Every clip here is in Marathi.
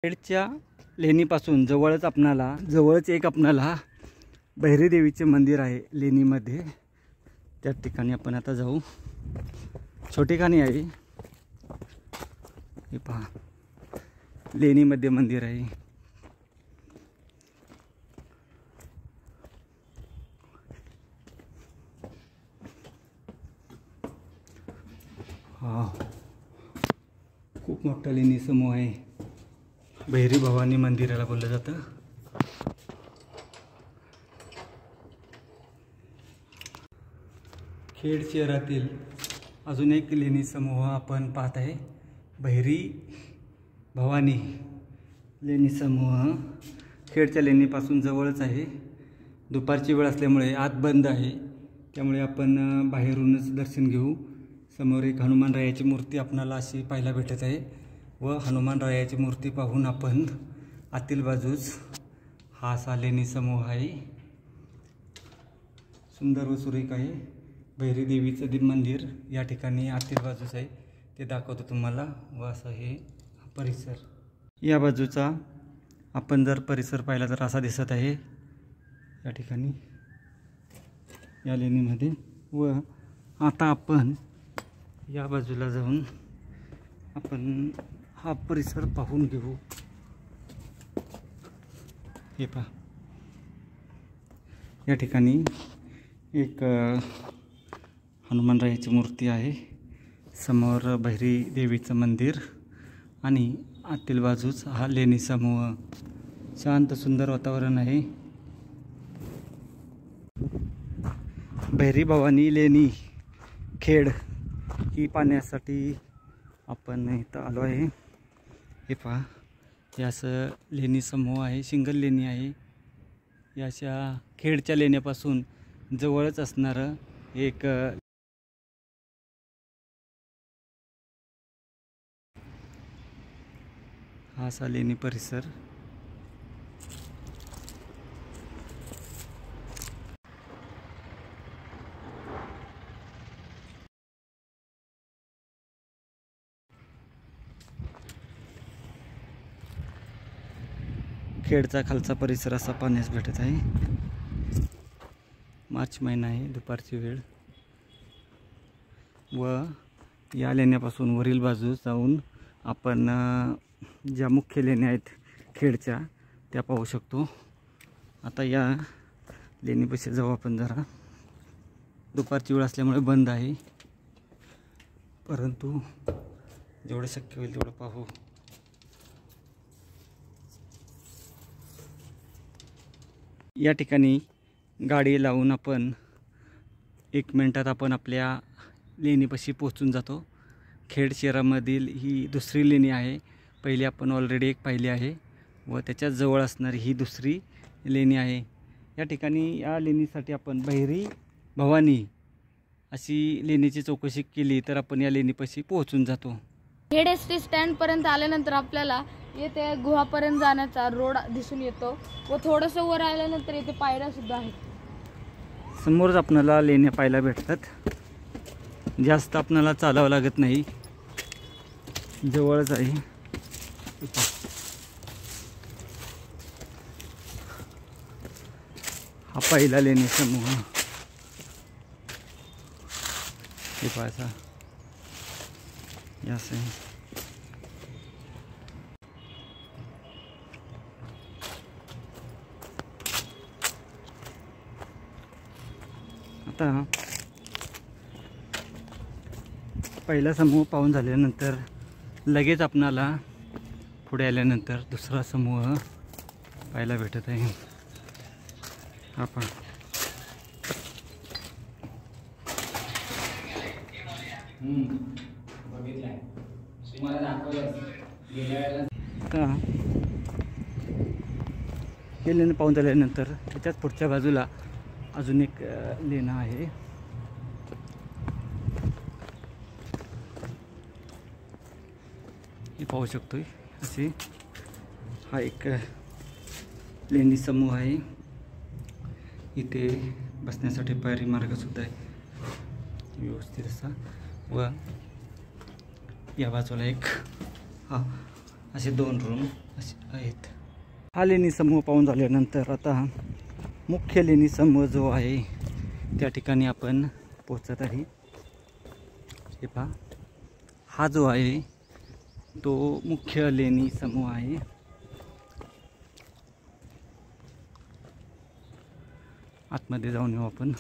खेडच्या लेणीपासून जवळच एक आपणाला भैरी देवीचे मंदिर आहे लेणीमध्ये। त्या ठिकाणी आपण आता जाऊ। छोटी खाणी आहे, हे पहा लेणीमध्ये मंदिर आहे। हा खूप मोठा लेणी समूह आहे। भैरी भवानी मंदिराला बोललं जातं। खेड शहरातील अजून एक लेणी समूह आपण पाहत आहे। भैरी भवानी लेणी समूह खेडच्या लेणीपासून जवळच आहे। दुपारची वेळ असल्यामुळे आत बंद आहे, त्यामुळे आपण बाहेरूनच दर्शन घेऊ। समोर एक हनुमानरायाची मूर्ती आपणाला अशी पाहायला भेटत आहे व हनुमानरायाची मूर्ती पाहून आपण आतील बाजूस हा असा लेणी समूह आहे। सुंदर व सुरेख आहे। भैरी देवीचं मंदिर या ठिकाणी आतील बाजूस आहे, ते दाखवतो तुम्हाला। व असं हे परिसर या बाजूचा आपण जर परिसर पाहिला तर असा दिसत आहे या ठिकाणी या लेणीमध्ये। व आता आपण या बाजूला जाऊन आपण हा परिसर पाहून घेऊ। हे पहा या ठिकाणी एक हनुमानरायाची मूर्ती आहे, समोर भैरी देवीचं मंदिर आणि आतील बाजूस हा लेणी समूह। शांत सुंदर वातावरण आहे। भैरी भवानी लेणी खेड ही पाहण्यासाठी आपण इथं आलो आहे। हे पहा हे असं लेणी समूह आहे, सिंगल लेणी आहे। या अशा खेडच्या लेण्यापासून जवळच असणारं एक हा असा लेणी परिसर। खेडचा खालचा परिसर असा पाहण्यास भेटत आहे। मार्च महिना आहे, दुपारची वेळ व या लेण्यापासून वरील बाजूस जाऊन आपण ज्या मुख्य लेण्या आहेत खेडच्या त्या पाहू शकतो। आता या लेणीपाशी जाऊ आपण जरा। दुपारची वेळ असल्यामुळे बंद आहे, परंतु जेवढं शक्य होईल तेवढं पाहू। या ठिकाणी गाडी लावून आपण 1 मिनिटात आपण आपल्या लेणीपाशी पोहोचून जातो। खेड शहरामधील ही दुसरी लेणी आहे। पहिली आपण ऑलरेडी एक पाहिली आहे व त्याच्याच जवळ असणारी ही दुसरी लेणी आहे। या ठिकाणी या लेणीसाठी आपण भैरी भवानी अशी लेणीची चौकशी केली तर आपण या लेणीपाशी पोहोचून जातो। खेड एसटी स्टँड पर्यंत आल्यानंतर आपल्याला येथे गुहापर्यंत जाण्याचा रोड दिसून येतो व थोडंसं वर आल्यानंतर येथे पायऱ्या सुद्धा आहेत। समोरच आपल्याला लेण्या पाहायला भेटतात। जास्त आपल्याला चालावं लागत नाही, जवळच आहे। हा पहिला लेणी समूह हे पाहायचा यास आहे। आता पहिला समूह पाहून झाल्यानंतर लगेच आपणाला पुढे आल्यानंतर दुसरा समूह पाहायला भेटत आहे। आपण आता हे लेणं पाहून झाल्यानंतर त्याच्याच पुढच्या बाजूला अजून एक लेणं आहे। हे पाहू शकतोय असे हा एक लेणी समूह आहे। इथे बसण्यासाठी पायरी मार्ग सुद्धा आहे व्यवस्थित असा। व या बाजूला एक हा असे 2 रूम असे आहेत. हा लेणी समूह पाहून झाल्यानंतर आता मुख्य लेणी समूह जो आहे त्या ठिकाणी आपण पोहोचत आहे. हे पहा, हा जो आहे तो मुख्य लेणी समूह आहे. आतमध्ये जाऊन येऊ आपण.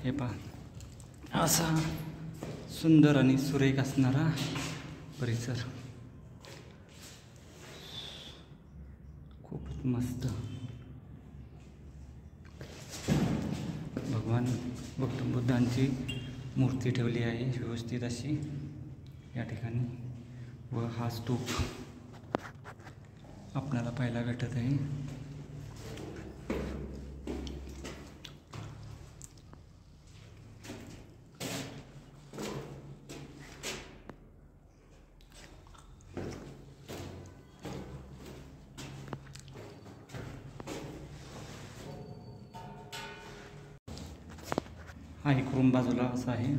हे पहा, असा सुंदर आणि सुरेख असणारा परिसर, खूपच मस्त. भगवान गौतम बुद्धांची मूर्ती ठेवली आहे व्यवस्थित अशी या ठिकाणी, व हा स्तूप आपल्याला पाहायला भेटत आहे. हा एक रूम बाजूला असा आहे.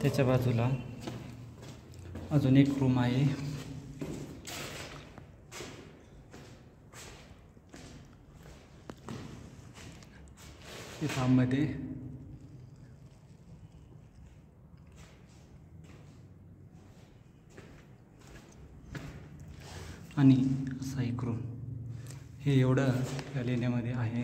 त्याच्या बाजूला अजून एक रूम आहे. मध्ये आणि असा एक रूम. हे एवढं या लेण्यामध्ये आहे.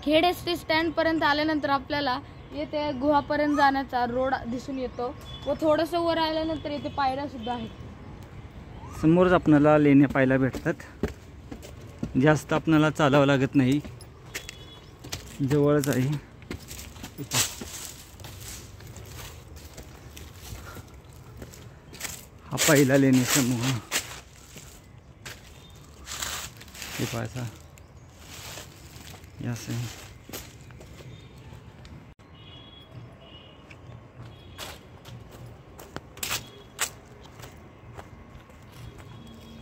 खेड एसटी स्टँड पर्यंत आल्यानंतर आपल्याला येथे गुहापर्यंत जाण्याचा रोड दिसून येतो व थोडंसं वर आल्यानंतर येथे पायऱ्या सुद्धा आहेत. समोरच आपल्याला लेण्या पाहायला भेटतात. जास्त आपल्याला चालावं लागत नाही, जवळच आहे. हा पहिला लेणी समूह. हे पाहायचा यास आहे.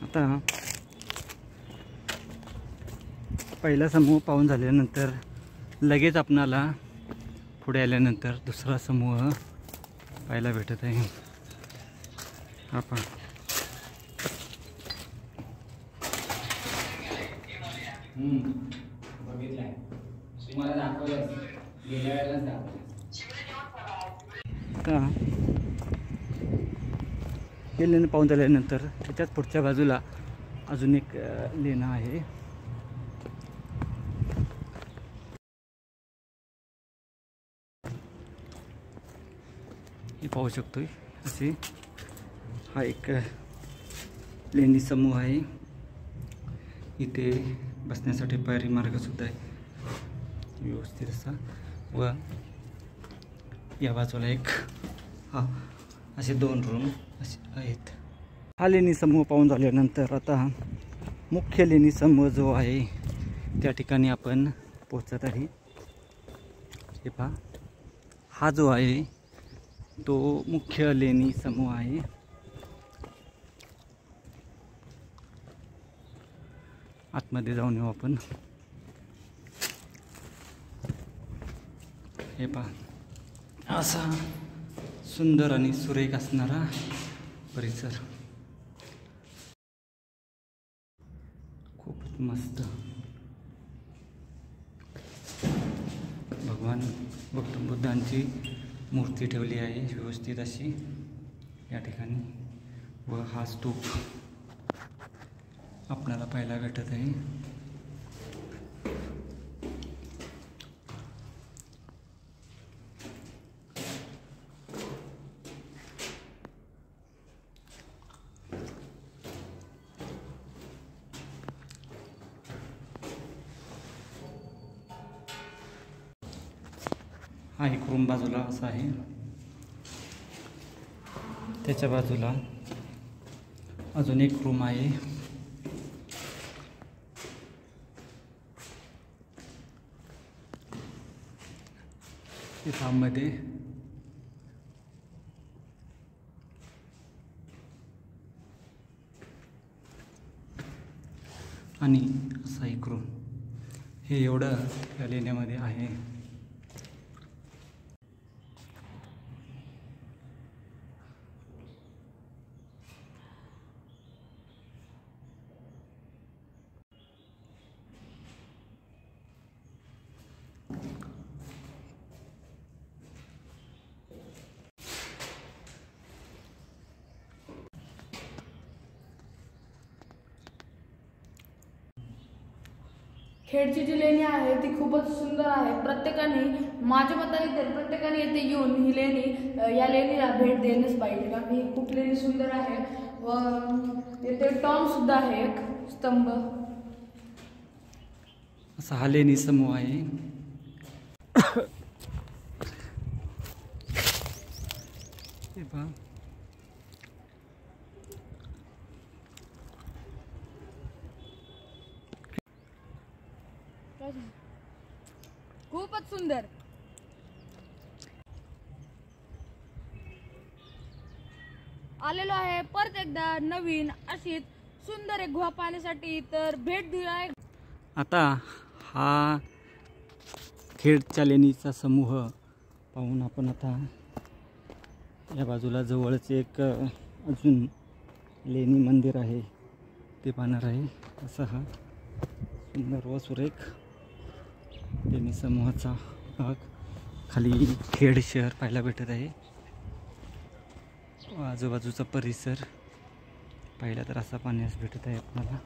आता पहिला समूह पाहून झाल्यानंतर लगेच आपणाला पुढे आल्यानंतर दुसरा समूह पाहायला भेटत आहे. आपण आता हे लेणं पाहून झाल्यानंतर त्याच्याच पुढच्या बाजूला अजून एक लेणं आहे. हे पाहू शकतोय असे हा एक लेणी समूह आहे. इथे बसण्यासाठी पायरी मार्ग सुद्धा आहे व्यवस्थित असा, व या बाजूला एक असे 2 रूम असे आहेत. हा लेणी समूह पाहून झाल्यानंतर आता मुख्य लेणी समूह जो आहे त्या ठिकाणी आपण पोहोचत आहे. हे पहा, हा जो आहे तो मुख्य लेणी समूह आहे. आतमध्ये जाऊन येऊ आपण. हे पहा, असा सुंदर आणि सुरेख असणारा परिसर, खूपच मस्त. भगवान गौतम बुद्धांची मूर्ती ठेवली आहे व्यवस्थित अशी या ठिकाणी, व हा स्तूप आपल्याला पाहायला भेटत आहे. हा एक रूम बाजूला असा आहे. त्याच्या बाजूला अजून एक रूम आहे. मध्ये आणि असा एक रूम. हे एवढं या लेण्यामध्ये आहे. खेडची जी लेणी आहे ती खूपच सुंदर आहे. प्रत्येकाने माझ्या मताने तर प्रत्येकाने येथे येऊन ही लेणी या लेणीला भेट देणंच पाहिजे, कारण ही खूप लेणी सुंदर आहे. व येथे टॉम सुद्धा आहे, एक स्तंभ. असा हा लेणी समूह आहे. हे पहा. खूपच सुंदर. आलेलो आहे परत एकदा नवीन अशीच सुंदर एक गुहा पाहण्यासाठी, तर भेट देऊया. आता हा खेडच्या लेणीचा समूह पाहून आपण आता या बाजूला जवळच एक अजून लेणी मंदिर आहे ते पाहणार आहे. असा हा सुंदर व सुरेख लेणी समूहाचा भाग खाली खेड शहर पाहायला भेटत आहे. आजूबाजूचा परिसर पाहिला तर असा पाहण्यास भेटत आहे आपल्याला.